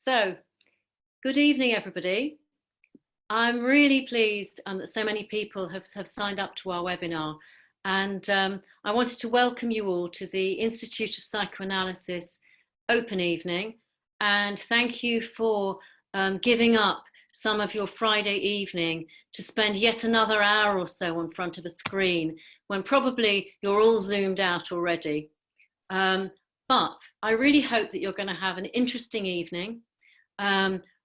So, good evening, everybody. I'm really pleased that so many people have signed up to our webinar, and I wanted to welcome you all to the Institute of Psychoanalysis Open Evening, and thank you for giving up some of your Friday evening to spend yet another hour or so in front of a screen when probably you're all zoomed out already. But I really hope that you're going to have an interesting evening.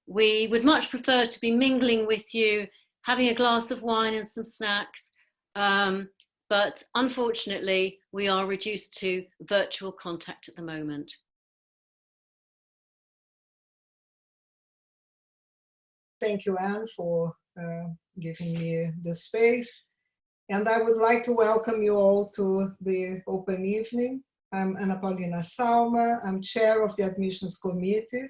We would much prefer to be mingling with you, having a glass of wine and some snacks, but unfortunately we are reduced to virtual contact at the moment. Thank you, Anne, for giving me the space. And I would like to welcome you all to the open evening. I'm Ana Paulina Salma. I'm chair of the admissions committee.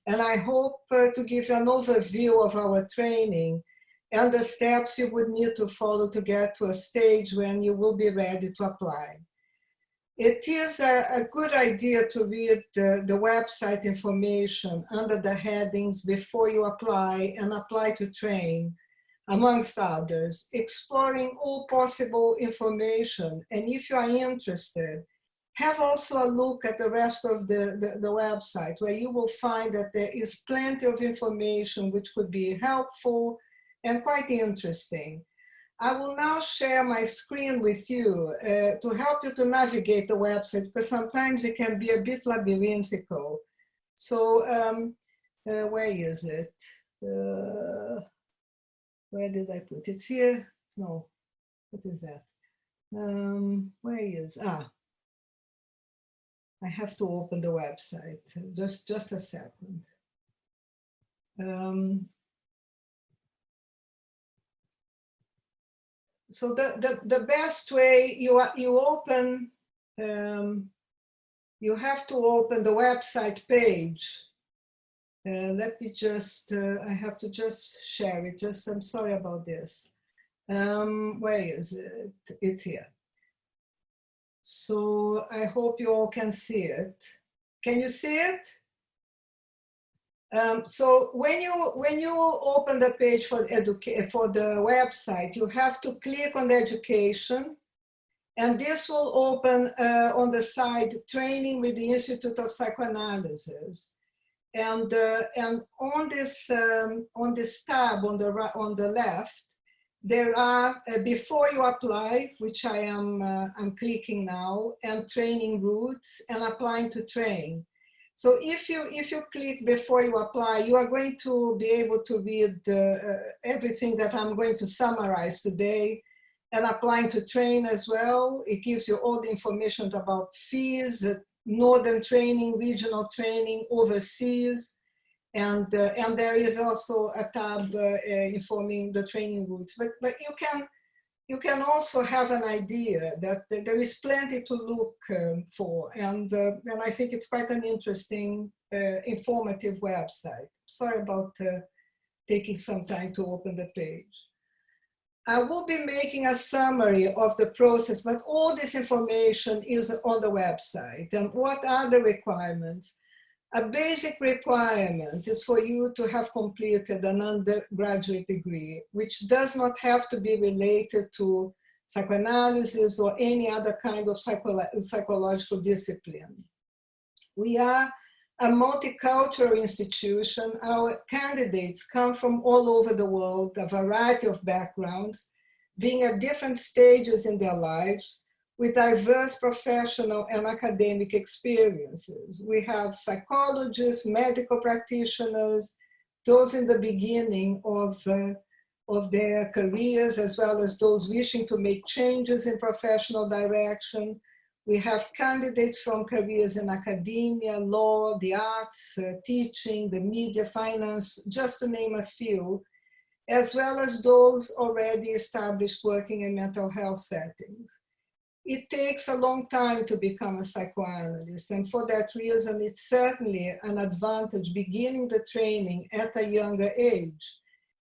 And I hope to give you an overview of our training and the steps you would need to follow to get to a stage when you will be ready to apply. It is a good idea to read the website information under the headings before you apply and apply to train, amongst others, exploring all possible information. And if you are interested, have also a look at the rest of the website, where you will find that there is plenty of information which could be helpful and quite interesting. I will now share my screen with you to help you to navigate the website, because sometimes it can be a bit labyrinthical. So where is it? Where did I put it? It's here? No, what is that? Where is, I have to open the website, just a second. So the best way, you open, you have to open the website page. Let me just, I have to just share it, I'm sorry about this. Where is it? It's here. So I hope you all can see it. Can you see it? So when you open the page for the website, you have to click on the education, and this will open on the side training with the Institute of Psychoanalysis. And on this tab on the left, there are before you apply, which I'm clicking now, and training routes and applying to train. So if you click before you apply, you are going to be able to read everything that I'm going to summarize today, and applying to train as well. It gives you all the information about fees, northern training, regional training, overseas, and there is also a tab informing the training routes. But you can also have an idea that there is plenty to look for, and I think it's quite an interesting, informative website. Sorry about taking some time to open the page. I will be making a summary of the process, but all this information is on the website. And what are the requirements? A basic requirement is for you to have completed an undergraduate degree, which does not have to be related to psychoanalysis or any other kind of psychological discipline. We are a multicultural institution. Our candidates come from all over the world, a variety of backgrounds, being at different stages in their lives, with diverse professional and academic experiences. We have psychologists, medical practitioners, those in the beginning of their careers, as well as those wishing to make changes in professional direction. We have candidates from careers in academia, law, the arts, teaching, the media, finance, just to name a few, as well as those already established working in mental health settings. It takes a long time to become a psychoanalyst, and for that reason, it's certainly an advantage beginning the training at a younger age.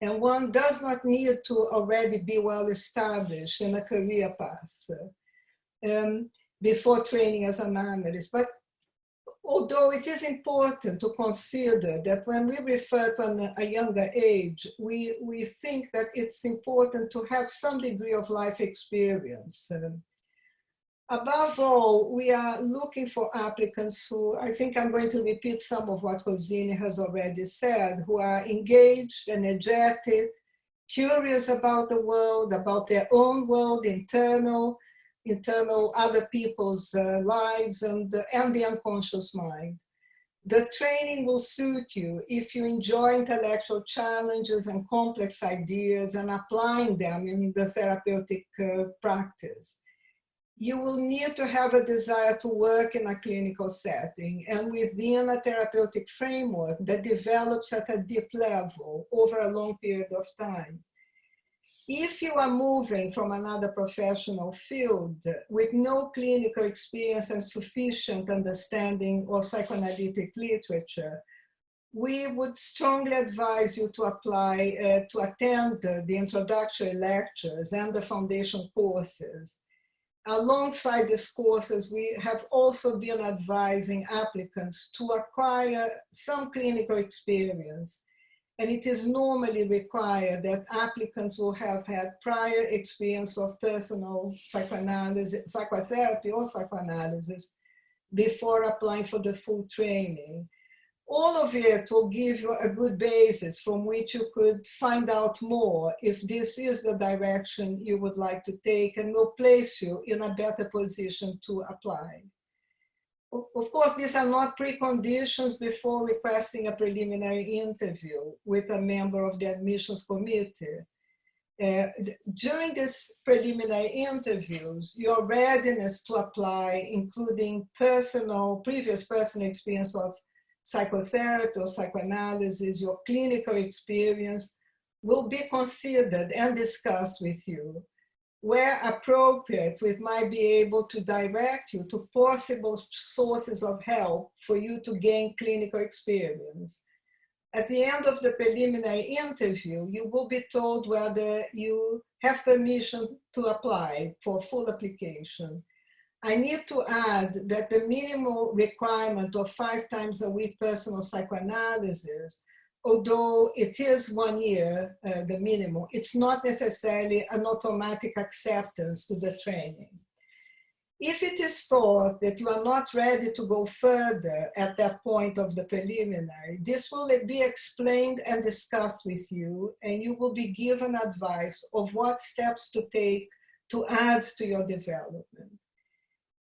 And one does not need to already be well established in a career path before training as an analyst. But Although it is important to consider that when we refer to a younger age, we think that it's important to have some degree of life experience. Above all, we are looking for applicants who, I think I'm going to repeat some of what Rosine has already said, who are engaged, energetic, curious about the world, about their own world, internal other people's lives, and the unconscious mind. The training will suit you if you enjoy intellectual challenges and complex ideas and applying them in the therapeutic practice. You will need to have a desire to work in a clinical setting and within a therapeutic framework that develops at a deep level over a long period of time. If you are moving from another professional field with no clinical experience and sufficient understanding of psychoanalytic literature, we would strongly advise you to apply to attend the introductory lectures and the foundation courses. Alongside these courses, we have also been advising applicants to acquire some clinical experience. And it is normally required that applicants will have had prior experience of personal psychoanalysis, psychotherapy or psychoanalysis before applying for the full training. All of it will give you a good basis from which you could find out more if this is the direction you would like to take, and will place you in a better position to apply. Of course, these are not preconditions before requesting a preliminary interview with a member of the admissions committee. During these preliminary interviews, your readiness to apply, including previous personal experience of psychotherapy or psychoanalysis, your clinical experience, will be considered and discussed with you. Where appropriate, we might be able to direct you to possible sources of help for you to gain clinical experience. At the end of the preliminary interview, you will be told whether you have permission to apply for full application. I need to add that the minimal requirement of 5 times a week personal psychoanalysis, although it is 1 year, the minimum, it's not necessarily an automatic acceptance to the training. If it is thought that you are not ready to go further at that point of the preliminary, this will be explained and discussed with you, and you will be given advice of what steps to take to add to your development.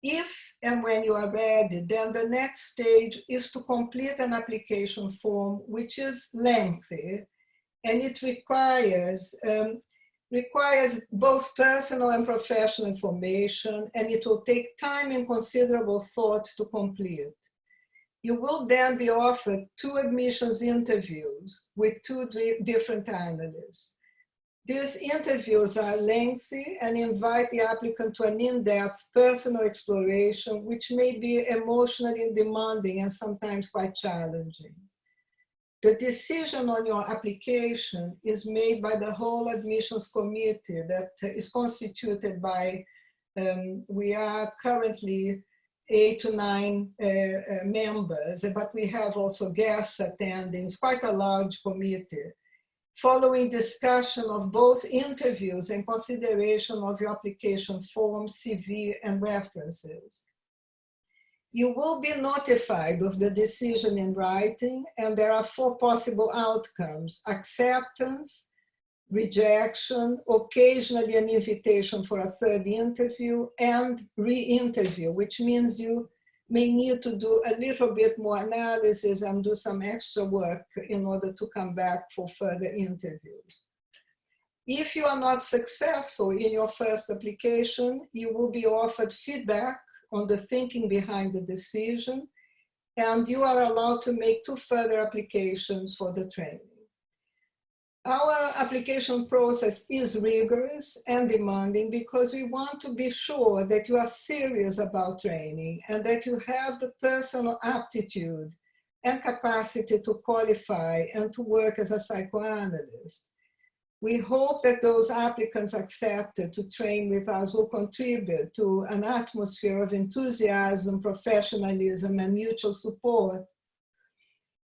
If and when you are ready, then the next stage is to complete an application form, which is lengthy, and it requires both personal and professional information, and it will take time and considerable thought to complete. You will then be offered 2 admissions interviews with 2 different analysts. These interviews are lengthy and invite the applicant to an in-depth personal exploration, which may be emotionally demanding and sometimes quite challenging. The decision on your application is made by the whole admissions committee that is constituted by, we are currently 8 to 9 members, but we have also guests attending. It's quite a large committee. Following discussion of both interviews and consideration of your application form, CV, and references. You will be notified of the decision in writing, and there are 4 possible outcomes: acceptance, rejection, occasionally an invitation for a 3rd interview, and re-interview, which means you may need to do a little bit more analysis and do some extra work in order to come back for further interviews. If you are not successful in your first application, you will be offered feedback on the thinking behind the decision, and you are allowed to make 2 further applications for the training. Our application process is rigorous and demanding because we want to be sure that you are serious about training and that you have the personal aptitude and capacity to qualify and to work as a psychoanalyst. We hope that those applicants accepted to train with us will contribute to an atmosphere of enthusiasm, professionalism, and mutual support.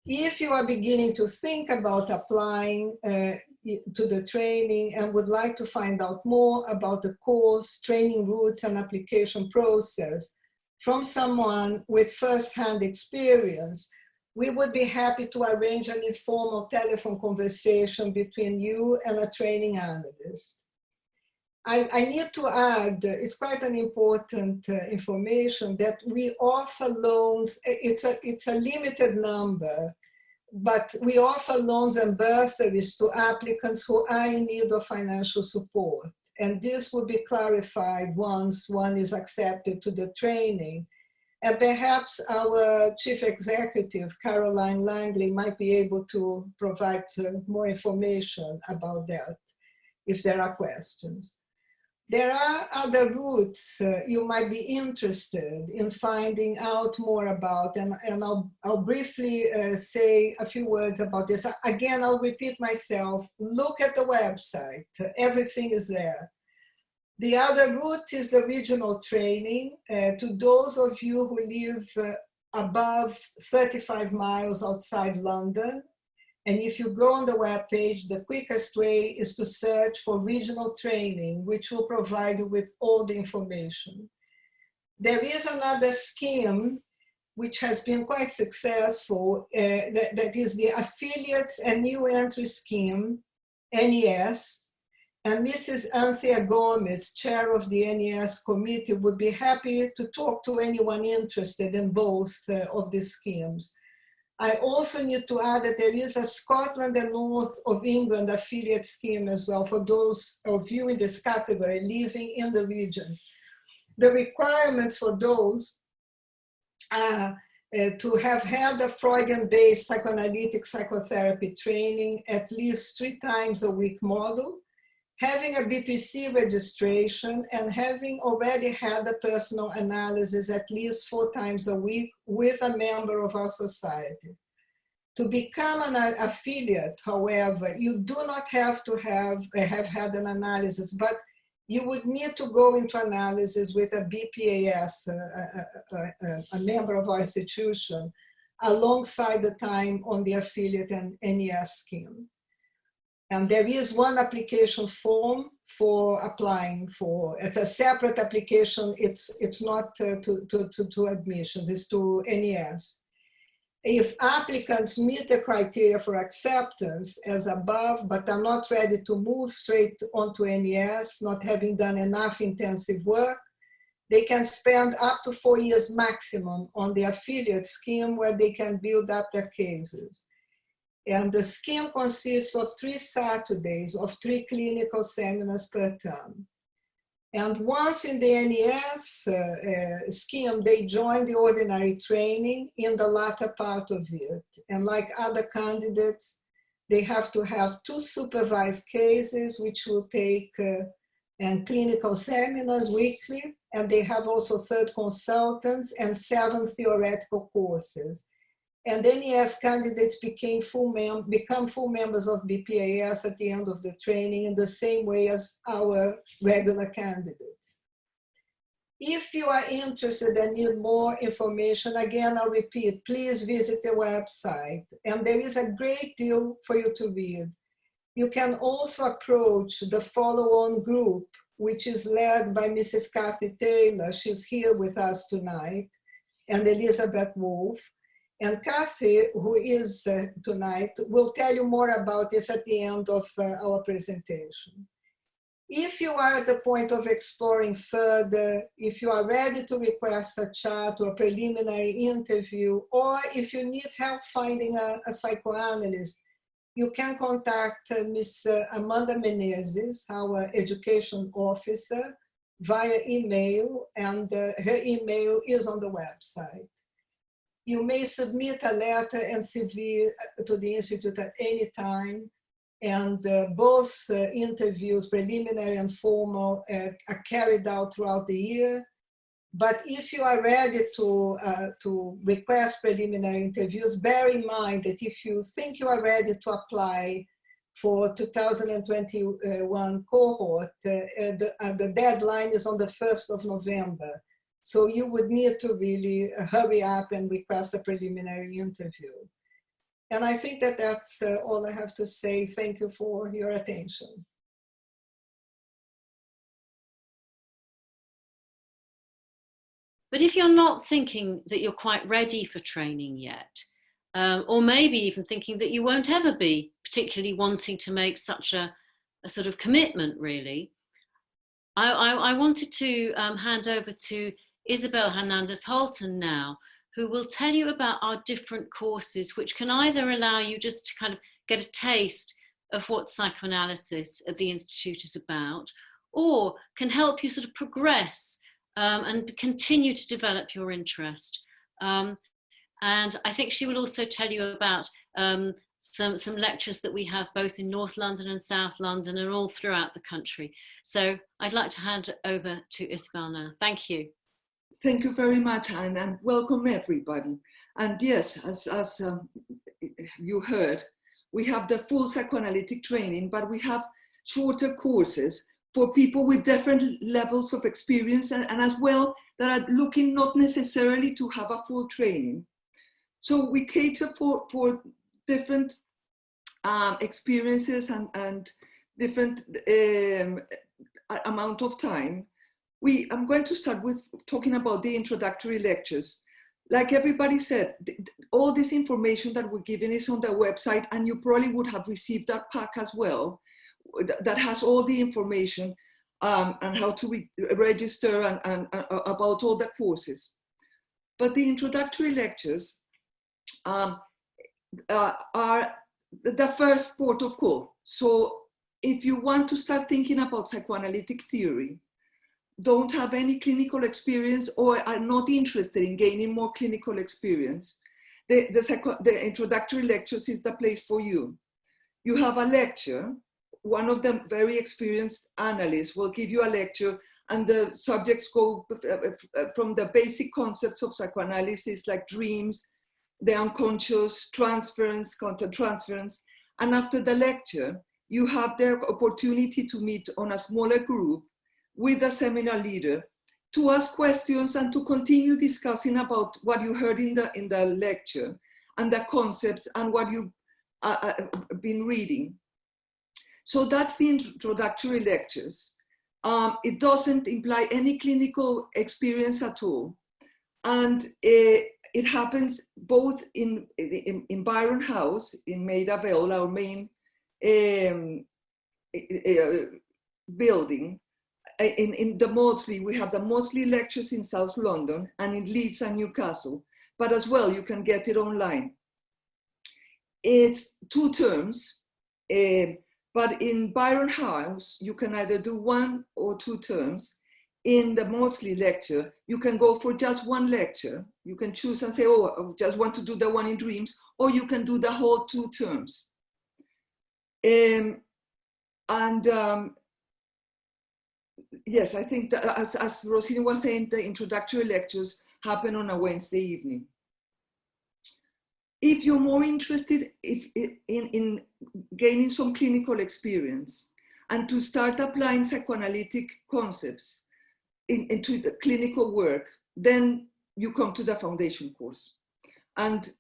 If you are beginning to think about applying to the training and would like to find out more about the course, training routes, and application process from someone with first-hand experience, we would be happy to arrange an informal telephone conversation between you and a training analyst. I need to add, it's quite an important information that we offer loans. It's a limited number, but we offer loans and bursaries to applicants who are in need of financial support. And this will be clarified once one is accepted to the training. And perhaps our chief executive, Caroline Langley, might be able to provide more information about that if there are questions. There are other routes you might be interested in finding out more about, and I'll briefly say a few words about this. Again, I'll repeat myself, look at the website, everything is there. The other route is the regional training. To those of you who live above 35 miles outside London, and if you go on the webpage, the quickest way is to search for regional training, which will provide you with all the information. There is another scheme which has been quite successful, that is the Affiliates and New Entry Scheme, NES. And Mrs. Anthea Gomez, chair of the NES committee, would be happy to talk to anyone interested in both of these schemes. I also need to add that there is a Scotland and North of England affiliate scheme as well for those of you in this category living in the region. The requirements for those are to have had a Freudian-based psychoanalytic psychotherapy training at least 3 times a week model, having a BPC registration, and having already had a personal analysis at least 4 times a week with a member of our society. To become an affiliate, however, you do not have to have had an analysis, but you would need to go into analysis with a BPAS, a member of our institution, alongside the time on the affiliate and NES scheme. And there is one application form for applying for. It's a separate application. It's not to admissions, it's to NES. If applicants meet the criteria for acceptance as above, but are not ready to move straight onto NES, not having done enough intensive work, they can spend up to 4 years maximum on the affiliate scheme where they can build up their cases. And the scheme consists of 3 Saturdays of 3 clinical seminars per term. And once in the NES scheme, they join the ordinary training in the latter part of it. And like other candidates, they have to have 2 supervised cases, which will take and clinical seminars weekly. And they have also 3rd consultants and 7 theoretical courses. And NES candidates become full members of BPAS at the end of the training in the same way as our regular candidates. If you are interested and need more information, again, I'll repeat, please visit the website. And there is a great deal for you to read. You can also approach the follow-on group, which is led by Mrs. Kathy Taylor. She's here with us tonight, and Elizabeth Wolf. And Kathy, who is tonight, will tell you more about this at the end of our presentation. If you are at the point of exploring further, if you are ready to request a chat or a preliminary interview, or if you need help finding a psychoanalyst, you can contact Ms. Amanda Menezes, our education officer, via email, and her email is on the website. You may submit a letter and CV to the Institute at any time, and both interviews, preliminary and formal, are carried out throughout the year. But if you are ready to request preliminary interviews, bear in mind that if you think you are ready to apply for 2021 cohort. The deadline is on the 1st of November. So you would need to really hurry up and request a preliminary interview. And I think that that's all I have to say. Thank you for your attention. But if you're not thinking that you're quite ready for training yet, or maybe even thinking that you won't ever be particularly wanting to make such a sort of commitment, really, I wanted to hand over to Isabel Hernandez-Holton now, who will tell you about our different courses, which can either allow you just to kind of get a taste of what psychoanalysis at the Institute is about, or can help you sort of progress and continue to develop your interest. And I think she will also tell you about some lectures that we have both in North London and South London and all throughout the country. So I'd like to hand it over to Isabel now. Thank you. Thank you very much, Anne, and welcome everybody. And yes, as you heard, we have the full psychoanalytic training, but we have shorter courses for people with different levels of experience and as well that are looking not necessarily to have a full training. So we cater for different experiences and different amount of time. I'm going to start with talking about the introductory lectures. Like everybody said, all this information that we're giving is on the website, and you probably would have received that pack as well, that has all the information and how to register and about all the courses. But the introductory lectures are the first port of call. So if you want to start thinking about psychoanalytic theory, don't have any clinical experience or are not interested in gaining more clinical experience, the introductory lectures is the place for you. You have a lecture, one of the very experienced analysts will give you a lecture, and the subjects go from the basic concepts of psychoanalysis like dreams, the unconscious, transference, countertransference, and after the lecture, you have the opportunity to meet on a smaller group with a seminar leader to ask questions and to continue discussing about what you heard in the lecture and the concepts and what you've been reading. So that's the introductory lectures. It doesn't imply any clinical experience at all. And it happens both in Byron House, in Maida Vale, our main building. In the Maudsley, we have the Maudsley lectures in South London and in Leeds and Newcastle, but as well, you can get it online. It's 2 terms, but in Byron House, you can either do 1 or 2 terms. In the Maudsley lecture, you can go for just 1 lecture. You can choose and say, oh, I just want to do the one in dreams, or you can do the whole 2 terms. Yes, I think that as Rosine was saying, the introductory lectures happen on a Wednesday evening. If you're more interested in gaining some clinical experience and to start applying psychoanalytic concepts into the clinical work, then you come to the foundation course. And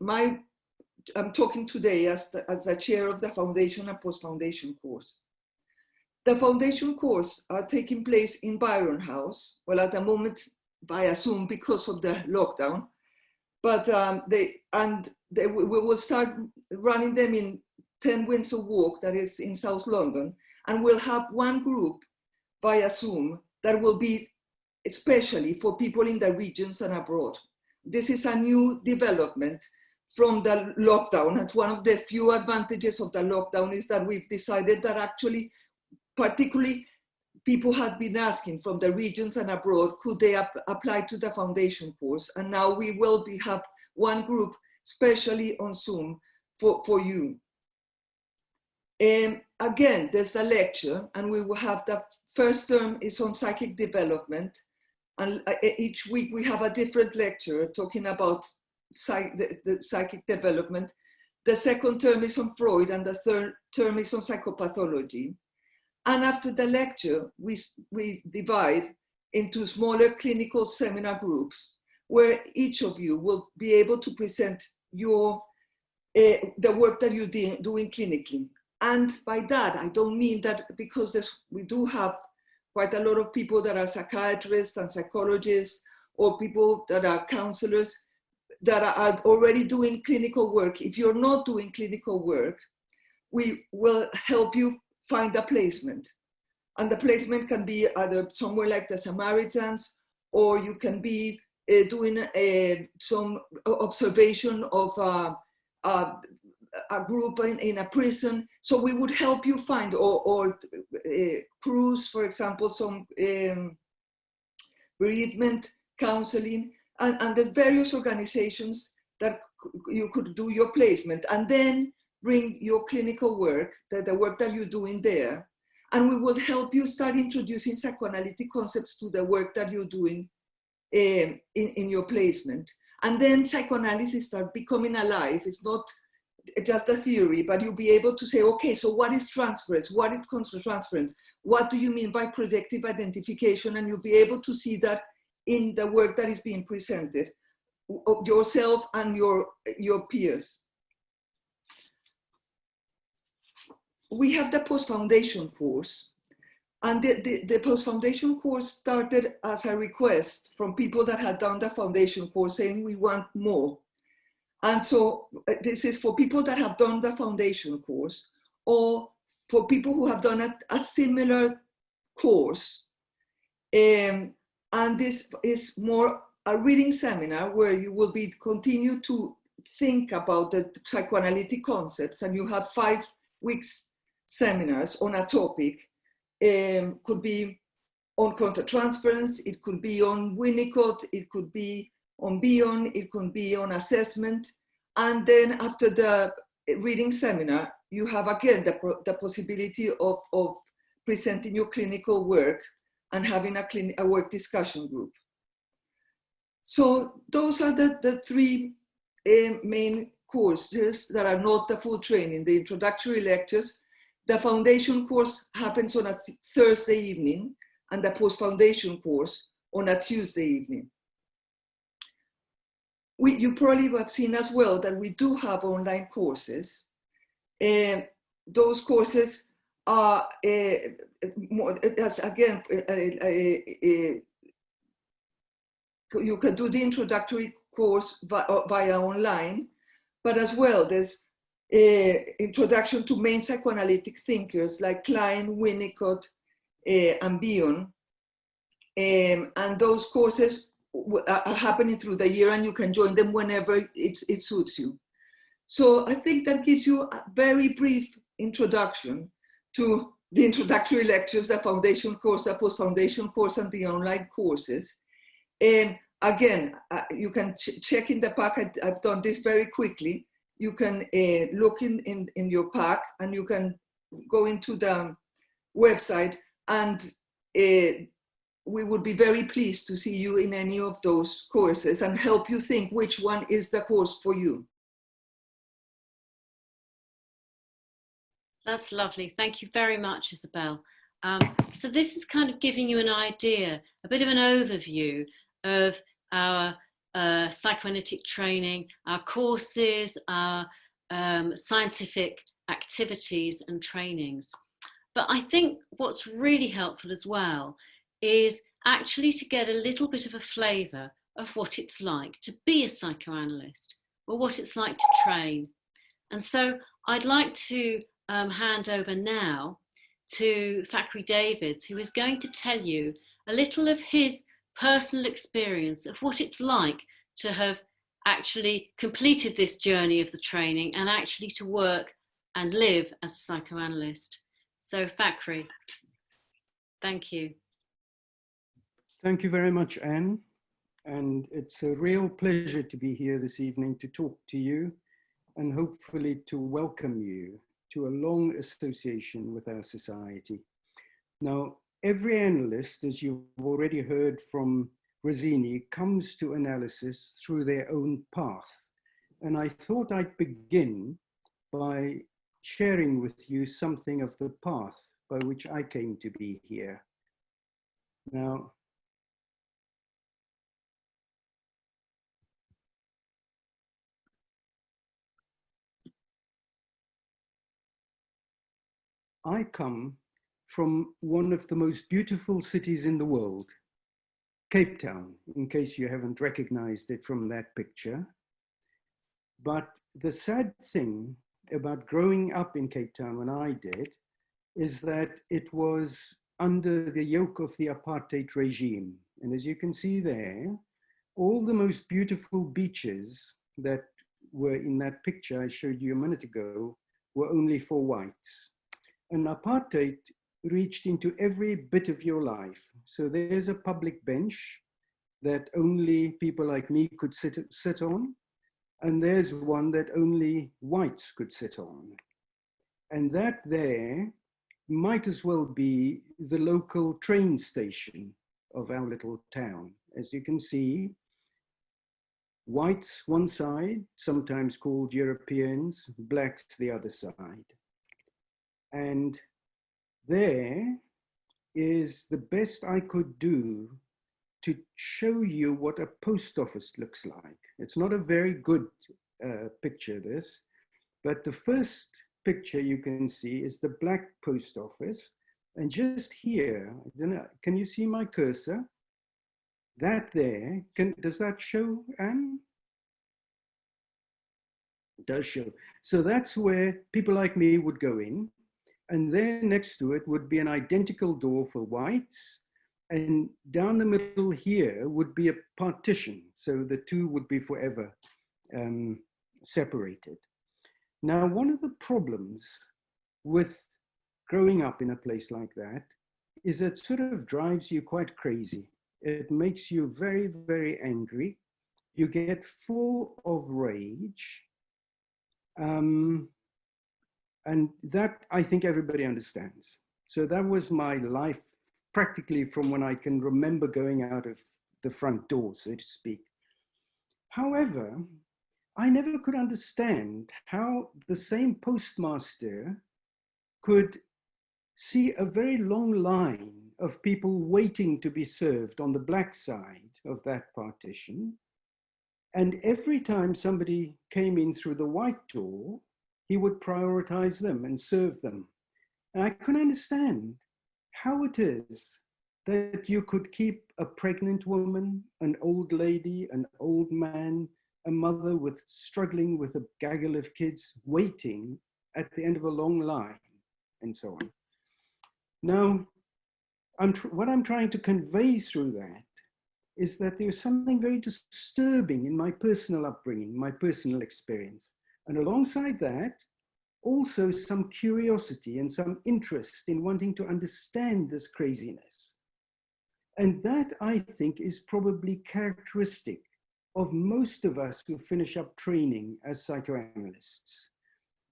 I'm talking today as the chair of the foundation and post-foundation course. The foundation course are taking place in Byron House. Well, at the moment, via Zoom because of the lockdown, but we will start running them in 10 Windsor Walk, that is in South London, and we'll have 1 group via Zoom that will be especially for people in the regions and abroad. This is a new development from the lockdown, and one of the few advantages of the lockdown is that we've decided that actually particularly people had been asking from the regions and abroad, could they apply to the foundation course? And now we will have 1 group, especially on Zoom for you. Again, there's the lecture, and we will have the first term is on psychic development. And each week we have a different lecture talking about the psychic development. The second term is on Freud, and the third term is on psychopathology. And after the lecture, we divide into smaller clinical seminar groups where each of you will be able to present the work that you're doing clinically. And by that, I don't mean that, because we do have quite a lot of people that are psychiatrists and psychologists, or people that are counselors that are already doing clinical work. If you're not doing clinical work, we will help you find a placement. And the placement can be either somewhere like the Samaritans, or you can be doing some observation of a group in a prison. So we would help you find, or cruise, for example, some bereavement counseling, and there's various organizations that you could do your placement, and then bring your clinical work, the work that you're doing there, and we will help you start introducing psychoanalytic concepts to the work that you're doing in your placement. And then psychoanalysis start becoming alive. It's not just a theory, but you'll be able to say, okay, so what is transference? What is transference? What do you mean by projective identification? And you'll be able to see that in the work that is being presented, yourself and your peers. We have the post-foundation course, and the post-foundation course started as a request from people that had done the foundation course saying we want more. And so this is for people that have done the foundation course, or for people who have done a similar course. And this is more a reading seminar where you will continue to think about the psychoanalytic concepts, and you have 5 weeks seminars on a topic. Could be on countertransference, it could be on Winnicott, it could be on Bion, it could be on assessment. And then after the reading seminar, you have again the possibility of presenting your clinical work and having a work discussion group. So those are the 3 main courses that are not the full training: the introductory lectures. The foundation course happens on a Thursday evening, and the post-foundation course on a Tuesday evening. You probably have seen as well that we do have online courses. Those courses are, again, you can do the introductory course via online, but as well there's introduction to main psychoanalytic thinkers like Klein, Winnicott, and Bion. And those courses are happening through the year, and you can join them whenever it suits you. So I think that gives you a very brief introduction to the introductory lectures, the foundation course, the post-foundation course, and the online courses. Again, you can check in the pack. I've done this very quickly. You can look in your pack, and you can go into the website, and we would be very pleased to see you in any of those courses and help you think which one is the course for you. That's lovely. Thank you very much, Isabel. So this is kind of giving you an idea, a bit of an overview of our psychoanalytic training, our courses, our scientific activities and trainings. But I think what's really helpful as well is actually to get a little bit of a flavour of what it's like to be a psychoanalyst, or what it's like to train. And so I'd like to hand over now to Fakhri Davids, who is going to tell you a little of his personal experience of what it's like to have actually completed this journey of the training and actually to work and live as a psychoanalyst. So Fakhri, thank you. Thank you very much, Anne. And it's a real pleasure to be here this evening to talk to you and hopefully to welcome you to a long association with our society. Now, every analyst, as you've already heard from Rosini, comes to analysis through their own path. And I thought I'd begin by sharing with you something of the path by which I came to be here. Now, I come from one of the most beautiful cities in the world, Cape Town, in case you haven't recognized it from that picture. But the sad thing about growing up in Cape Town when I did is that it was under the yoke of the apartheid regime. And as you can see there, all the most beautiful beaches that were in that picture I showed you a minute ago were only for whites. And apartheid reached into every bit of your life. So there's a public bench that only people like me could sit on. And there's one that only whites could sit on. And that there might as well be the local train station of our little town. As you can see, whites one side, sometimes called Europeans, blacks the other side. And there is the best I could do to show you what a post office looks like. It's not a very good picture, this, but the first picture you can see is the black post office. And just here, I don't know, can you see my cursor? That there, does that show, Anne? It does show. So that's where people like me would go in. And there next to it would be an identical door for whites. And down the middle here would be a partition. So the two would be forever separated. Now, one of the problems with growing up in a place like that is it sort of drives you quite crazy. It makes you very, very angry. You get full of rage. And that, I think everybody understands. So that was my life practically from when I can remember going out of the front door, so to speak. However, I never could understand how the same postmaster could see a very long line of people waiting to be served on the black side of that partition. And every time somebody came in through the white door, he would prioritize them and serve them. And I couldn't understand how it is that you could keep a pregnant woman, an old lady, an old man, a mother struggling with a gaggle of kids waiting at the end of a long line, and so on. Now, what I'm trying to convey through that is that there's something very disturbing in my personal upbringing, my personal experience. And alongside that, also some curiosity and some interest in wanting to understand this craziness. And that, I think, is probably characteristic of most of us who finish up training as psychoanalysts.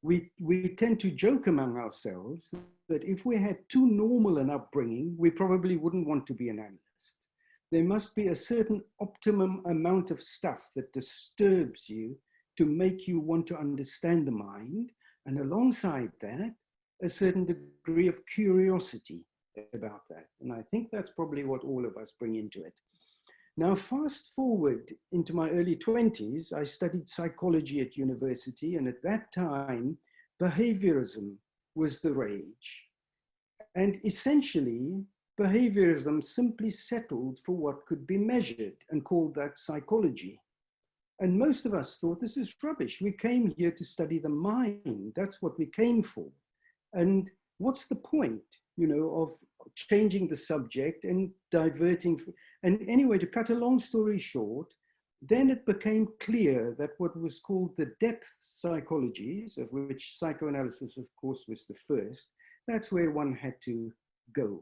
We tend to joke among ourselves that if we had too normal an upbringing, we probably wouldn't want to be an analyst. There must be a certain optimum amount of stuff that disturbs you to make you want to understand the mind. And alongside that, a certain degree of curiosity about that. And I think that's probably what all of us bring into it. Now, fast forward into my early 20s, I studied psychology at university. And at that time, behaviorism was the rage. And essentially, behaviorism simply settled for what could be measured and called that psychology. And most of us thought this is rubbish. We came here to study the mind. That's what we came for. And what's the point, of changing the subject and diverting? And anyway, to cut a long story short, then it became clear that what was called the depth psychologies, of which psychoanalysis, of course, was the first, that's where one had to go.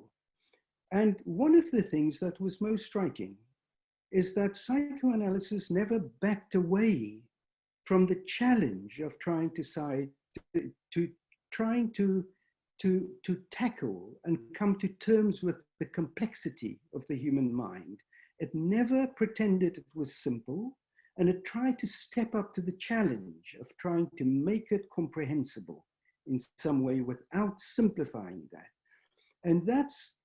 And one of the things that was most striking is that psychoanalysis never backed away from the challenge of trying to tackle and come to terms with the complexity of the human mind. It never pretended it was simple, and it tried to step up to the challenge of trying to make it comprehensible in some way without simplifying that. And that's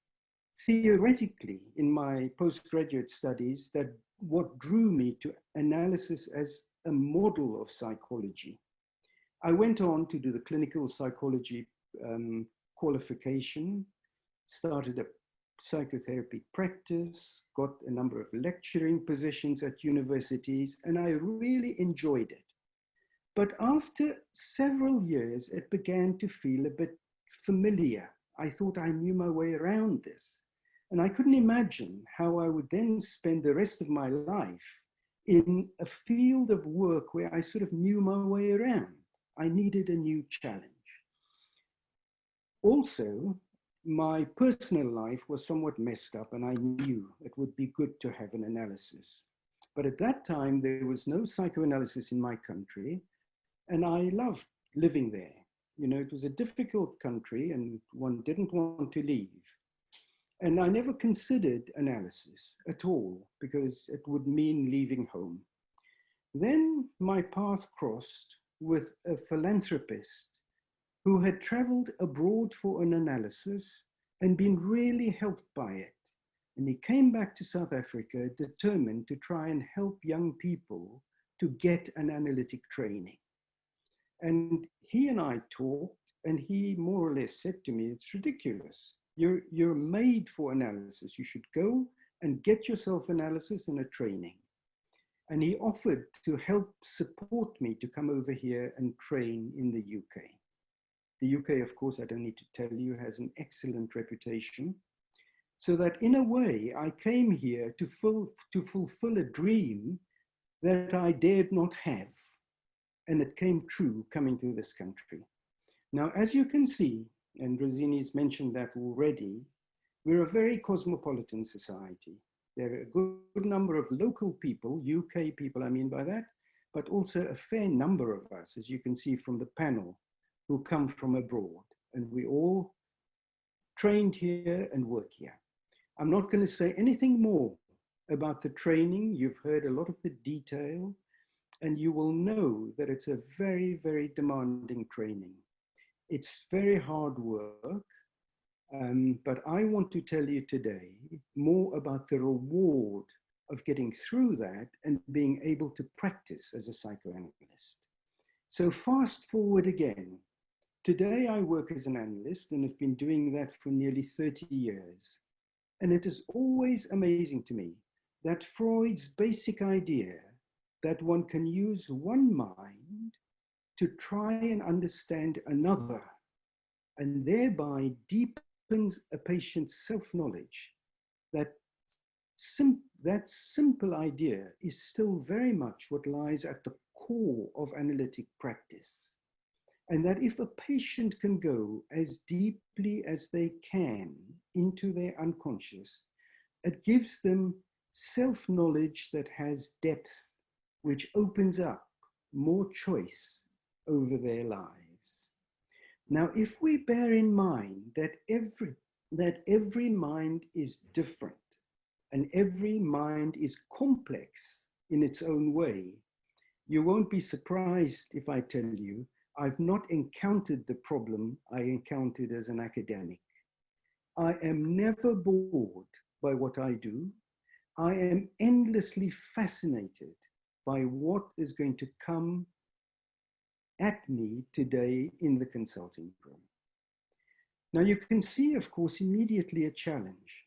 theoretically in my postgraduate studies that what drew me to analysis as a model of psychology. I went on to do the clinical psychology qualification, started a psychotherapy practice, got a number of lecturing positions at universities, and I really enjoyed it. But after several years, it began to feel a bit familiar. I thought I knew my way around this. And I couldn't imagine how I would then spend the rest of my life in a field of work where I sort of knew my way around. I needed a new challenge. Also, my personal life was somewhat messed up, and I knew it would be good to have an analysis. But at that time, there was no psychoanalysis in my country, and I loved living there. You know, it was a difficult country, and one didn't want to leave. And I never considered analysis at all, because it would mean leaving home. Then my path crossed with a philanthropist who had traveled abroad for an analysis and been really helped by it. And he came back to South Africa determined to try and help young people to get an analytic training. And he and I talked, and he more or less said to me, it's ridiculous. You're made for analysis. You should go and get yourself analysis and a training. And he offered to help support me to come over here and train in the UK. The UK, of course, I don't need to tell you, has an excellent reputation. So that in a way, I came here to fulfill a dream that I dared not have. And it came true coming to this country. Now, as you can see, and Rosini's mentioned that already, we're a very cosmopolitan society. There are a good number of local people, UK people I mean by that, but also a fair number of us, as you can see from the panel, who come from abroad, and we all trained here and work here. I'm not going to say anything more about the training. You've heard a lot of the detail, and you will know that it's a very, very demanding training. It's very hard work, but I want to tell you today more about the reward of getting through that and being able to practice as a psychoanalyst. So fast forward again. Today I work as an analyst and have been doing that for nearly 30 years. And it is always amazing to me that Freud's basic idea that one can use one mind to try and understand another, and thereby deepens a patient's self-knowledge, that simple idea is still very much what lies at the core of analytic practice. And that if a patient can go as deeply as they can into their unconscious, it gives them self-knowledge that has depth, which opens up more choice over their lives. Now, if we bear in mind that every mind is different and every mind is complex in its own way, you won't be surprised if I tell you I've not encountered the problem I encountered as an academic. I am never bored by what I do. I am endlessly fascinated by what is going to come at me today in the consulting room. Now you can see, of course, immediately a challenge.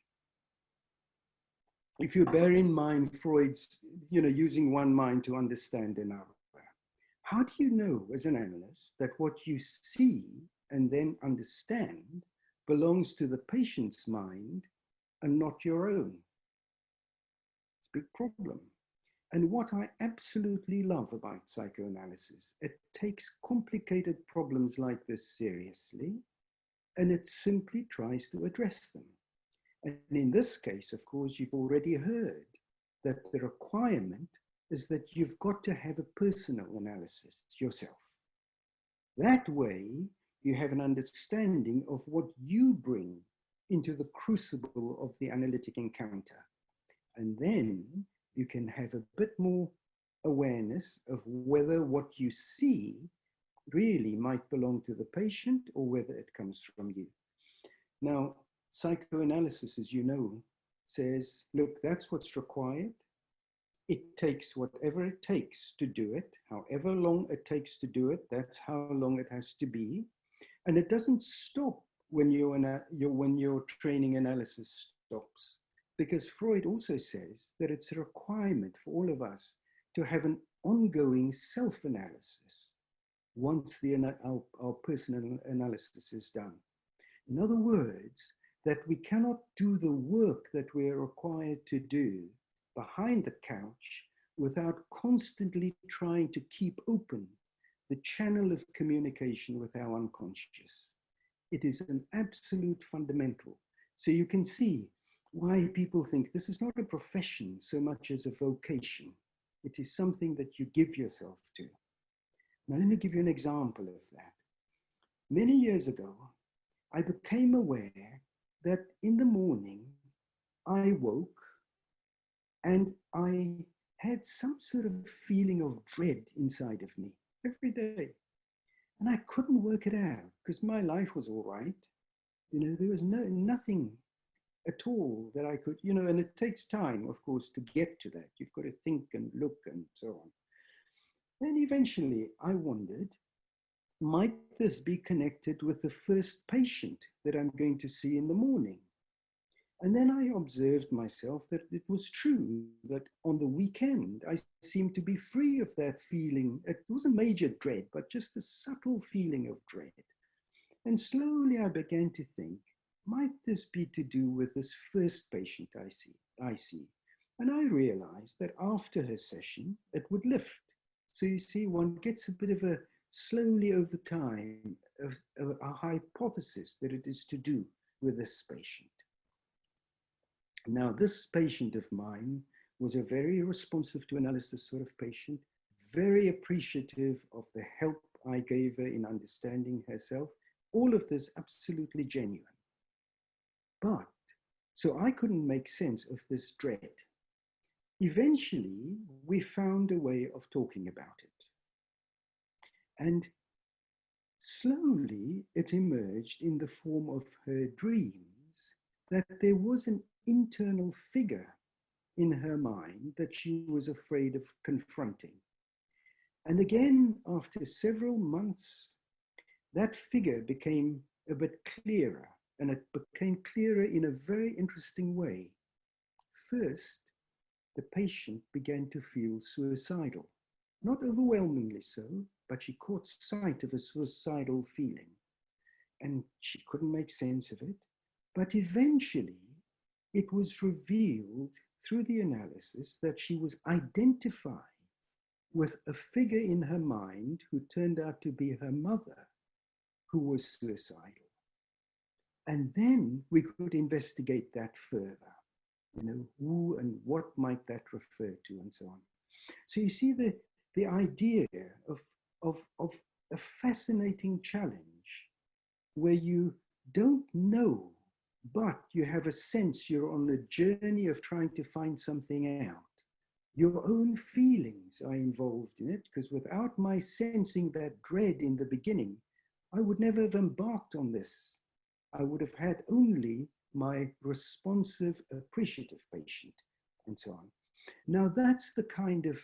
If you bear in mind Freud's, using one mind to understand another. How do you know as an analyst that what you see and then understand belongs to the patient's mind and not your own? It's a big problem. And what I absolutely love about psychoanalysis, it takes complicated problems like this seriously, and it simply tries to address them. And in this case, of course, you've already heard that the requirement is that you've got to have a personal analysis yourself. That way, you have an understanding of what you bring into the crucible of the analytic encounter. And then you can have a bit more awareness of whether what you see really might belong to the patient or whether it comes from you. Now, psychoanalysis, as you know, says, look, that's what's required. It takes whatever it takes to do it, however long it takes to do it, that's how long it has to be. And it doesn't stop when your training analysis stops, because Freud also says that it's a requirement for all of us to have an ongoing self-analysis once our personal analysis is done. In other words, that we cannot do the work that we are required to do behind the couch without constantly trying to keep open the channel of communication with our unconscious. It is an absolute fundamental. So you can see why people think this is not a profession so much as a vocation. It is something that you give yourself to. Now, let me give you an example of that. Many years ago, I became aware that in the morning, I woke and I had some sort of feeling of dread inside of me every day. And I couldn't work it out because my life was all right. You know, there was nothing at all that I could, you know, and it takes time, of course, to get to that. You've got to think and look and so on. And eventually I wondered, might this be connected with the first patient that I'm going to see in the morning? And then I observed myself that it was true that on the weekend, I seemed to be free of that feeling. It wasn't major dread, but just a subtle feeling of dread. And slowly I began to think, might this be to do with this first patient I see? And I realized that after her session, it would lift. So you see, one gets a bit of a slowly over time of a hypothesis that it is to do with this patient. Now, this patient of mine was a very responsive to analysis sort of patient, very appreciative of the help I gave her in understanding herself. All of this absolutely genuine. But, so I couldn't make sense of this dread. Eventually, we found a way of talking about it. And slowly, it emerged in the form of her dreams that there was an internal figure in her mind that she was afraid of confronting. And again, after several months, that figure became a bit clearer, and it became clearer in a very interesting way. First, the patient began to feel suicidal, not overwhelmingly so, but she caught sight of a suicidal feeling, and she couldn't make sense of it. But eventually, it was revealed through the analysis that she was identified with a figure in her mind who turned out to be her mother, who was suicidal. And then we could investigate that further, you know, who and what might that refer to and so on. So you see the idea of a fascinating challenge where you don't know, but you have a sense you're on a journey of trying to find something out. Your own feelings are involved in it, because without my sensing that dread in the beginning, I would never have embarked on this. I would have had only my responsive, appreciative patient, and so on. Now that's the kind of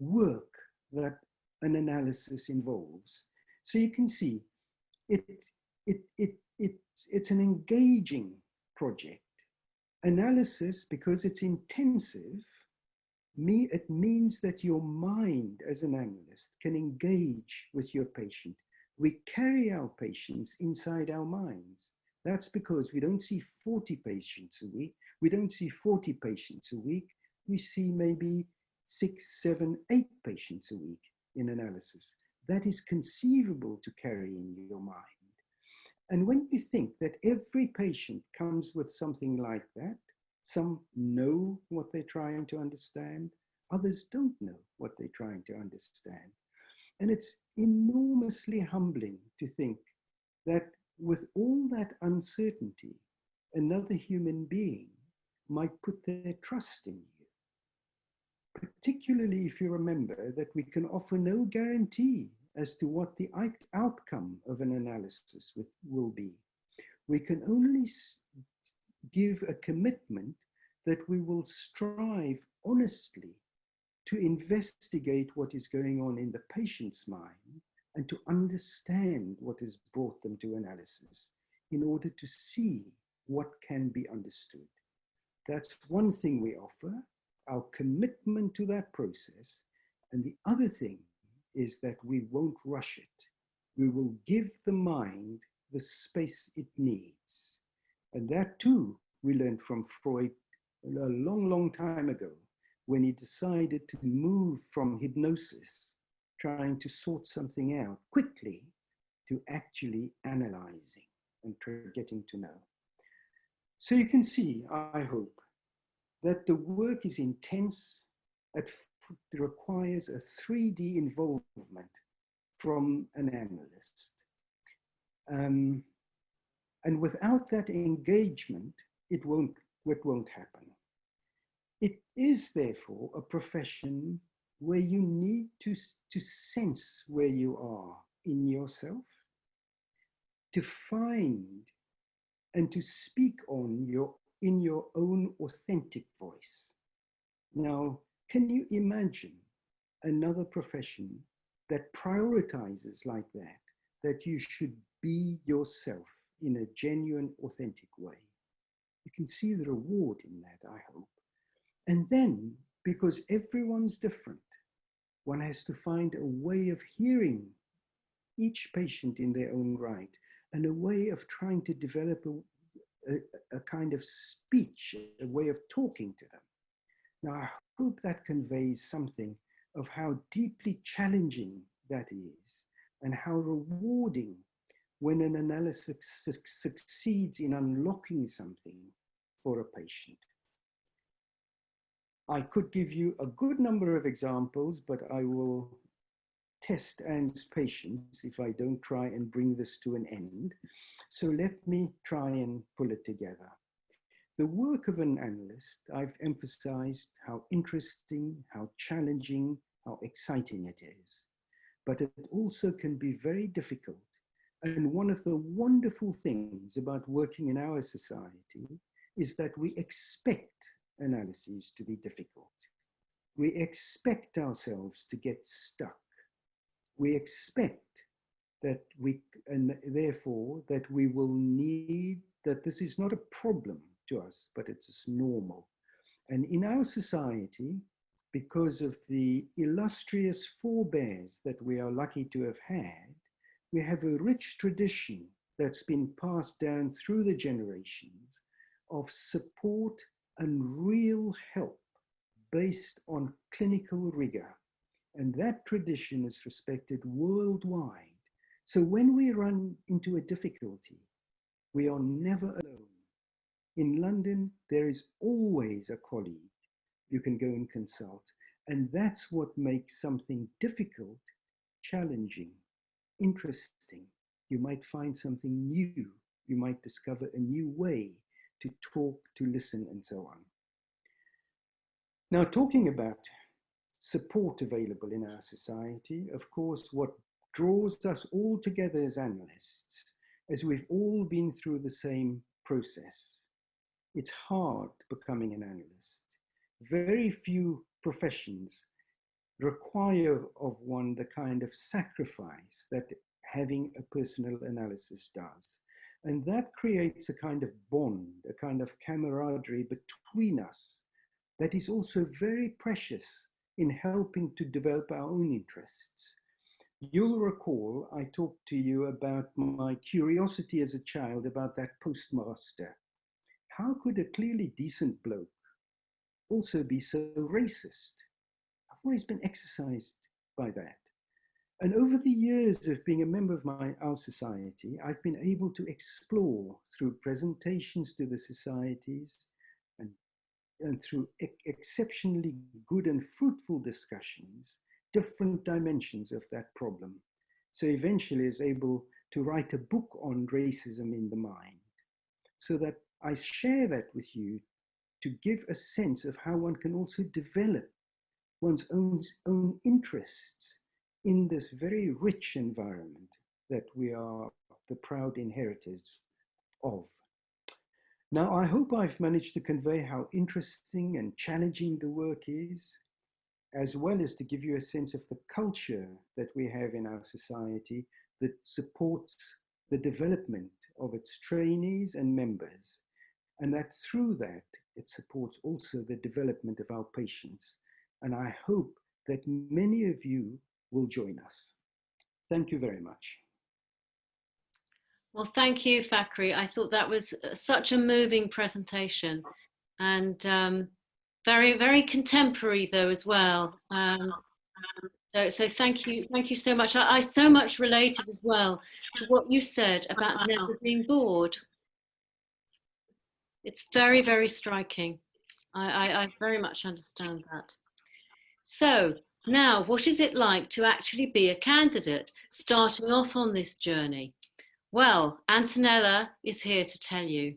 work that an analysis involves. So you can see it's an engaging project. Analysis, because it's intensive, it means that your mind as an analyst can engage with your patient. We carry our patients inside our minds. That's because we don't see 40 patients a week. We don't see 40 patients a week. We see maybe 6, 7, 8 patients a week in analysis. That is conceivable to carry in your mind. And when you think that every patient comes with something like that, some know what they're trying to understand, others don't know what they're trying to understand. And it's enormously humbling to think that with all that uncertainty, another human being might put their trust in you. particularly if you remember that we can offer no guarantee as to what the outcome of an analysis will be. We can only give a commitment that we will strive honestly to investigate what is going on in the patient's mind and to understand what has brought them to analysis in order to see what can be understood. That's one thing we offer, our commitment to that process. And the other thing is that we won't rush it. We will give the mind the space it needs. And that too, we learned from Freud a long, long time ago, when he decided to move from hypnosis, trying to sort something out quickly, to actually analyzing and getting to know. So you can see, I hope, that the work is intense. It requires a 3D involvement from an analyst. And without that engagement, it won't happen. It is therefore a profession where you need to sense where you are in yourself, to find and to speak in your own authentic voice. Now, can you imagine another profession that prioritizes like that you should be yourself in a genuine, authentic way? You can see the reward in that, I hope. And then, because everyone's different, one has to find a way of hearing each patient in their own right and a way of trying to develop a kind of speech, a way of talking to them. Now, I hope that conveys something of how deeply challenging that is and how rewarding when an analysis succeeds in unlocking something for a patient. I could give you a good number of examples, but I will test Anne's patience if I don't try and bring this to an end. So let me try and pull it together. The work of an analyst, I've emphasized how interesting, how challenging, how exciting it is. But it also can be very difficult. And one of the wonderful things about working in our society is that we expect analyses to be difficult. We expect ourselves to get stuck. We expect that and therefore that we will need, that this is not a problem to us, but it's normal. And in our society, because of the illustrious forebears that we are lucky to have had, we have a rich tradition that's been passed down through the generations of support and real help based on clinical rigor. And that tradition is respected worldwide. So when we run into a difficulty, we are never alone. In London, there is always a colleague you can go and consult. And that's what makes something difficult, challenging, interesting. You might find something new. You might discover a new way to talk, to listen, and so on. Now, talking about support available in our society, of course, what draws us all together as analysts, as we've all been through the same process. It's hard becoming an analyst. Very few professions require of one the kind of sacrifice that having a personal analysis does. And that creates a kind of bond, a kind of camaraderie between us that is also very precious in helping to develop our own interests. You'll recall I talked to you about my curiosity as a child about that postmaster. How could a clearly decent bloke also be so racist? I've always been exercised by that. And over the years of being a member of our society, I've been able to explore through presentations to the societies and through exceptionally good and fruitful discussions, different dimensions of that problem. So eventually I was able to write a book on racism in the mind, so that I share that with you to give a sense of how one can also develop one's own interests in this very rich environment that we are the proud inheritors of. Now, I hope I've managed to convey how interesting and challenging the work is, as well as to give you a sense of the culture that we have in our society that supports the development of its trainees and members, and that through that, it supports also the development of our patients. And I hope that many of you will join us. Thank you very much. Well, thank you, Fakhri. I thought that was such a moving presentation, and very, very contemporary though as well. So thank you so much. I so much related as well to what you said about never being bored. It's very, very striking. I very much understand that. So now, what is it like to actually be a candidate starting off on this journey? Well, Antonella is here to tell you.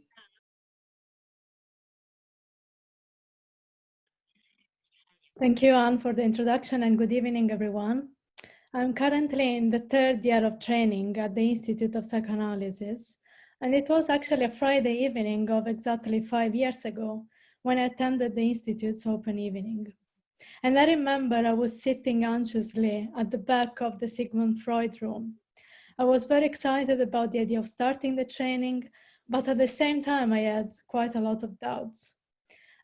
Thank you, Anne, for the introduction, and good evening, everyone. I'm currently in the 3rd year of training at the Institute of Psychoanalysis, and it was actually a Friday evening of exactly 5 years ago when I attended the Institute's open evening. And I remember I was sitting anxiously at the back of the Sigmund Freud room. I was very excited about the idea of starting the training, but at the same time, I had quite a lot of doubts.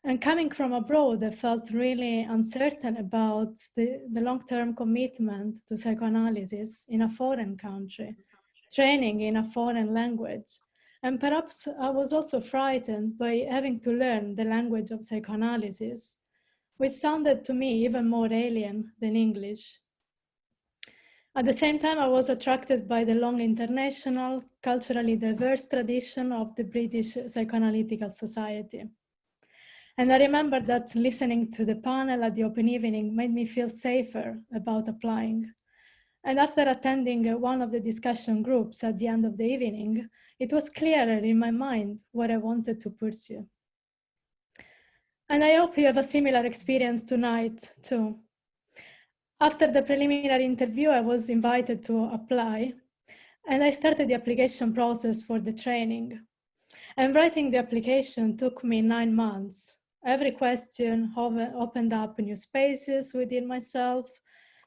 And coming from abroad, I felt really uncertain about the long-term commitment to psychoanalysis in a foreign country, training in a foreign language. And perhaps I was also frightened by having to learn the language of psychoanalysis, which sounded to me even more alien than English. At the same time, I was attracted by the long international, culturally diverse tradition of the British Psychoanalytical Society. And I remember that listening to the panel at the open evening made me feel safer about applying. And after attending one of the discussion groups at the end of the evening, it was clearer in my mind what I wanted to pursue. And I hope you have a similar experience tonight too. After the preliminary interview, I was invited to apply, and I started the application process for the training. And writing the application took me 9 months. Every question opened up new spaces within myself,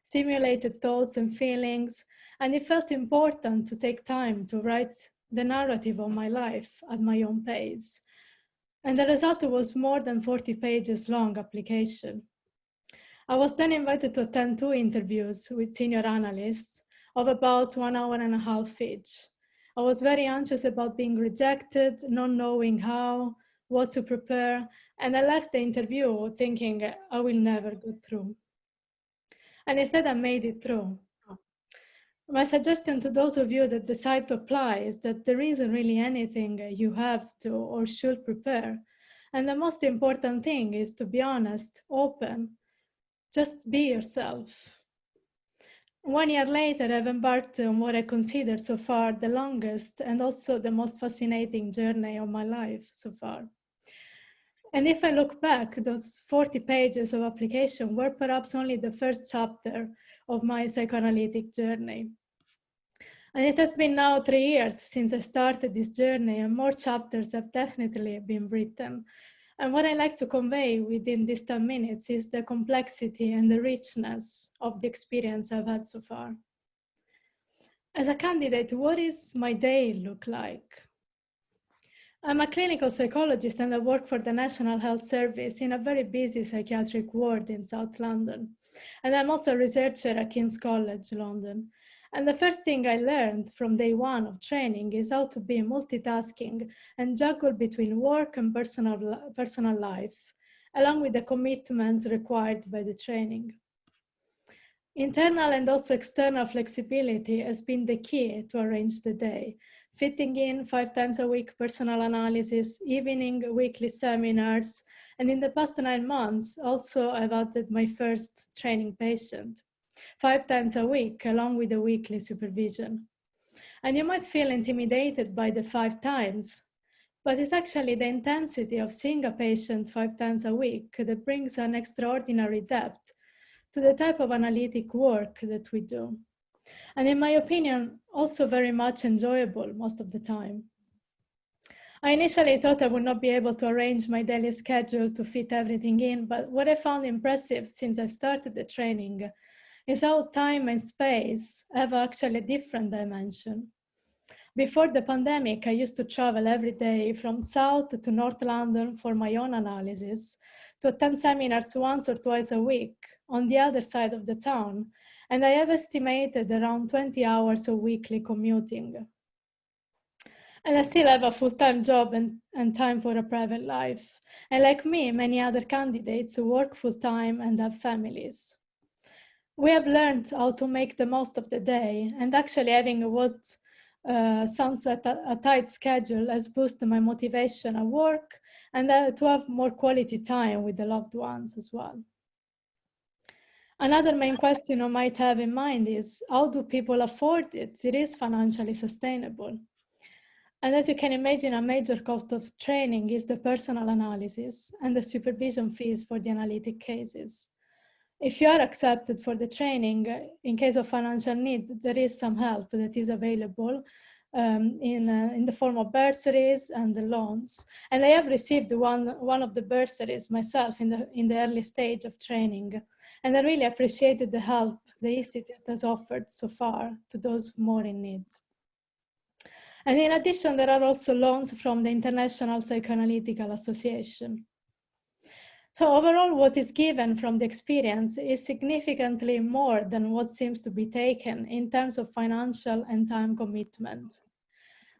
stimulated thoughts and feelings, and it felt important to take time to write the narrative of my life at my own pace. And the result was more than 40 pages long application. I was then invited to attend 2 interviews with senior analysts of about 1.5 hours each. I was very anxious about being rejected, not knowing how, what to prepare, and I left the interview thinking I will never go through. And instead I made it through. My suggestion to those of you that decide to apply is that there isn't really anything you have to or should prepare. And the most important thing is to be honest, open, just be yourself. 1 year later, I've embarked on what I consider so far the longest and also the most fascinating journey of my life so far. And if I look back, those 40 pages of application were perhaps only the first chapter of my psychoanalytic journey. And it has been now 3 years since I started this journey, and more chapters have definitely been written. And what I like to convey within these 10 minutes is the complexity and the richness of the experience I've had so far. As a candidate, what does my day look like? I'm a clinical psychologist and I work for the National Health Service in a very busy psychiatric ward in South London. And I'm also a researcher at King's College London. And the first thing I learned from day 1 of training is how to be multitasking and juggle between work and personal life, along with the commitments required by the training. Internal and also external flexibility has been the key to arrange the day, fitting in 5 times a week personal analysis, evening, weekly seminars, and in the past 9 months, also I've added my first training patient, 5 times a week, along with the weekly supervision. And you might feel intimidated by the 5 times, but it's actually the intensity of seeing a patient 5 times a week that brings an extraordinary depth to the type of analytic work that we do. And in my opinion, also very much enjoyable most of the time. I initially thought I would not be able to arrange my daily schedule to fit everything in, but what I found impressive since I've started the training is how time and space have actually a different dimension. Before the pandemic, I used to travel every day from South to North London for my own analysis, to attend seminars once or twice a week on the other side of the town, and I have estimated around 20 hours of weekly commuting. And I still have a full-time job and time for a private life. And like me, many other candidates who work full-time and have families. We have learned how to make the most of the day, and actually having what sounds like a tight schedule has boosted my motivation at work and to have more quality time with the loved ones as well. Another main question I might have in mind is, how do people afford it? It is financially sustainable. And as you can imagine, a major cost of training is the personal analysis and the supervision fees for the analytic cases. If you are accepted for the training, in case of financial need, there is some help that is available in the form of bursaries and the loans. And I have received one of the bursaries myself in the early stage of training. And I really appreciated the help the Institute has offered so far to those more in need. And in addition, there are also loans from the International Psychoanalytical Association. So overall, what is given from the experience is significantly more than what seems to be taken in terms of financial and time commitment.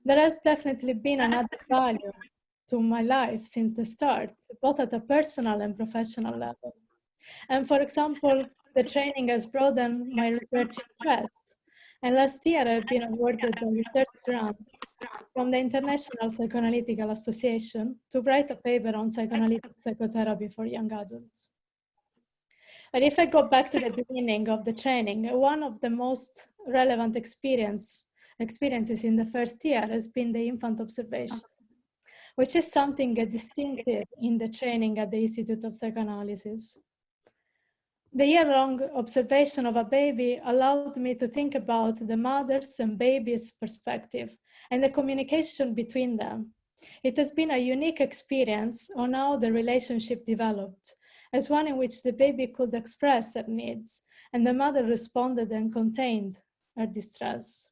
There has definitely been an added value to my life since the start, both at a personal and professional level. And for example, the training has broadened my research interest. And last year, I've been awarded a research grant from the International Psychoanalytical Association to write a paper on psychoanalytic psychotherapy for young adults. But if I go back to the beginning of the training, one of the most relevant experiences in the first year has been the infant observation, which is something distinctive in the training at the Institute of Psychoanalysis. The year-long observation of a baby allowed me to think about the mother's and baby's perspective and the communication between them. It has been a unique experience on how the relationship developed, as one in which the baby could express her needs and the mother responded and contained her distress.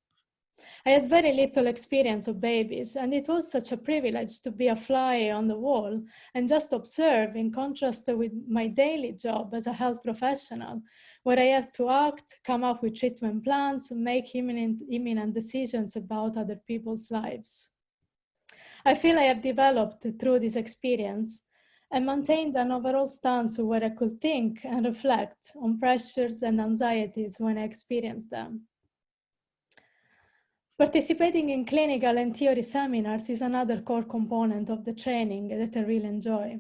I had very little experience of babies, and it was such a privilege to be a fly on the wall and just observe, in contrast with my daily job as a health professional, where I have to act, come up with treatment plans, and make imminent decisions about other people's lives. I feel I have developed through this experience and maintained an overall stance where I could think and reflect on pressures and anxieties when I experienced them. Participating in clinical and theory seminars is another core component of the training that I really enjoy.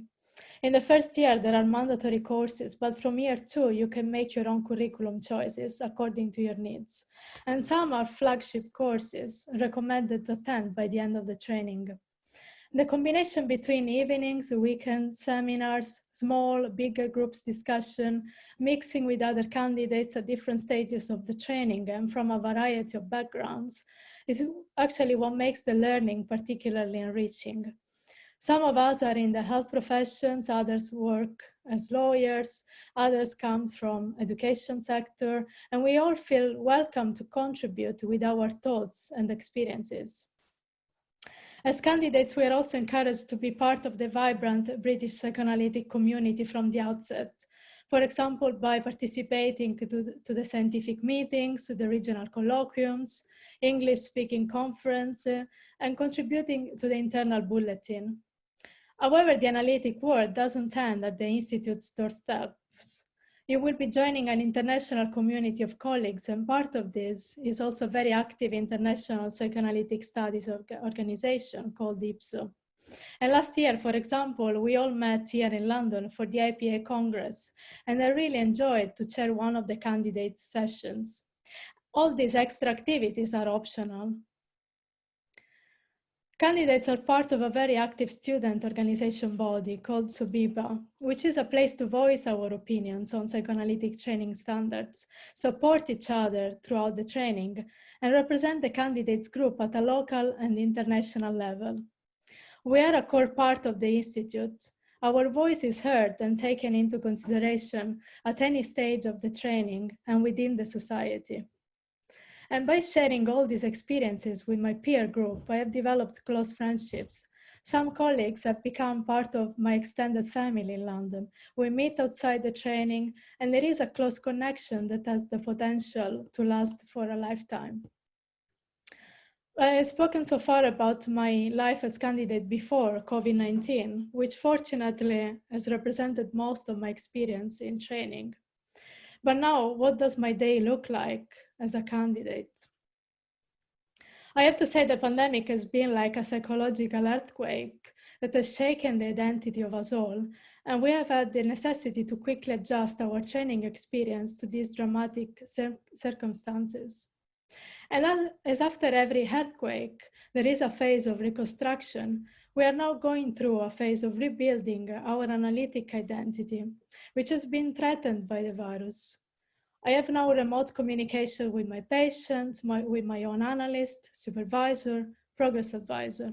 In the first year, there are mandatory courses, but from year 2, you can make your own curriculum choices according to your needs. And some are flagship courses recommended to attend by the end of the training. The combination between evenings, weekend seminars, small, bigger groups discussion, mixing with other candidates at different stages of the training and from a variety of backgrounds is actually what makes the learning particularly enriching. Some of us are in the health professions, others work as lawyers, others come from education sector, and we all feel welcome to contribute with our thoughts and experiences. As candidates, we are also encouraged to be part of the vibrant British psychoanalytic community from the outset. For example, by participating to the scientific meetings, the regional colloquiums, English-speaking conference, and contributing to the internal bulletin. However, the analytic world doesn't end at the Institute's doorsteps. You will be joining an international community of colleagues, and part of this is also a very active international psychoanalytic studies organization called IPSO. And last year, for example, we all met here in London for the IPA Congress, and I really enjoyed to chair one of the candidates' sessions. All these extra activities are optional. Candidates are part of a very active student organization body called SOBIBA, which is a place to voice our opinions on psychoanalytic training standards, support each other throughout the training, and represent the candidates group at a local and international level. We are a core part of the Institute. Our voice is heard and taken into consideration at any stage of the training and within the society. And by sharing all these experiences with my peer group, I have developed close friendships. Some colleagues have become part of my extended family in London. We meet outside the training, and there is a close connection that has the potential to last for a lifetime. I have spoken so far about my life as candidate before COVID-19, which fortunately has represented most of my experience in training. But now, what does my day look like as a candidate? I have to say the pandemic has been like a psychological earthquake that has shaken the identity of us all, and we have had the necessity to quickly adjust our training experience to these dramatic circumstances. And as after every earthquake, there is a phase of reconstruction. We are now going through a phase of rebuilding our analytic identity, which has been threatened by the virus. I have now remote communication with my patients, with my own analyst, supervisor, progress advisor.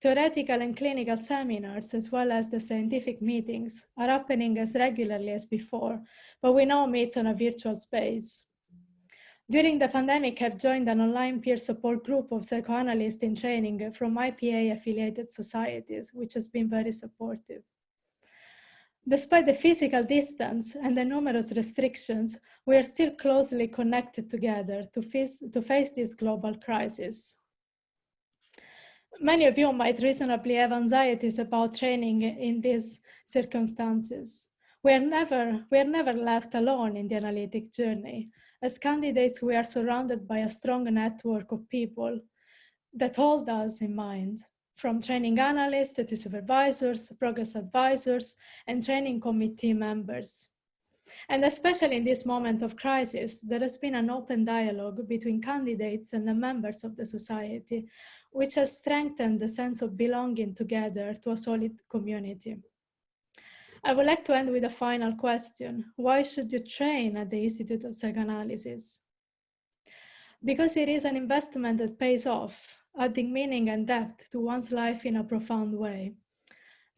Theoretical and clinical seminars, as well as the scientific meetings, are happening as regularly as before, but we now meet on a virtual space. During the pandemic, I've joined an online peer support group of psychoanalysts in training from IPA-affiliated societies, which has been very supportive. Despite the physical distance and the numerous restrictions, we are still closely connected together to face this global crisis. Many of you might reasonably have anxieties about training in these circumstances. We are never left alone in the analytic journey. As candidates, we are surrounded by a strong network of people that hold us in mind, from training analysts to supervisors, progress advisors, and training committee members. And especially in this moment of crisis, there has been an open dialogue between candidates and the members of the society, which has strengthened the sense of belonging together to a solid community. I would like to end with a final question. Why should you train at the Institute of Psychoanalysis? Because it is an investment that pays off, adding meaning and depth to one's life in a profound way.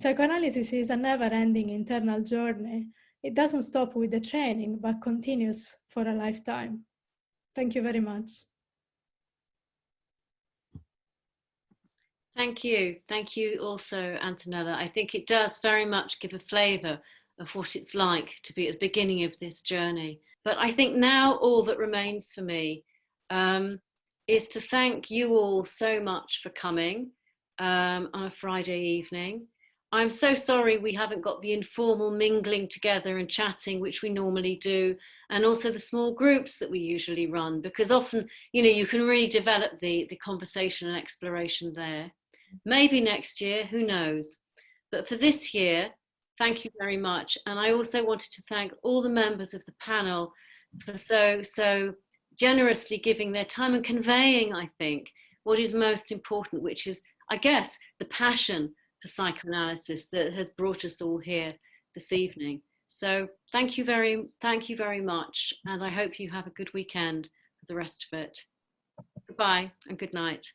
Psychoanalysis is a never-ending internal journey. It doesn't stop with the training, but continues for a lifetime. Thank you very much. Thank you. Thank you also, Antonella. I think it does very much give a flavour of what it's like to be at the beginning of this journey. But I think now all that remains for me is to thank you all so much for coming on a Friday evening. I'm so sorry we haven't got the informal mingling together and chatting, which we normally do, and also the small groups that we usually run, because often, you know, you can really develop the conversation and exploration there. Maybe next year, who knows? But for this year, thank you very much. And I also wanted to thank all the members of the panel for so generously giving their time and conveying, I think, what is most important, which is, I guess, the passion for psychoanalysis that has brought us all here this evening. So thank you very much. And I hope you have a good weekend for the rest of it. Goodbye and good night.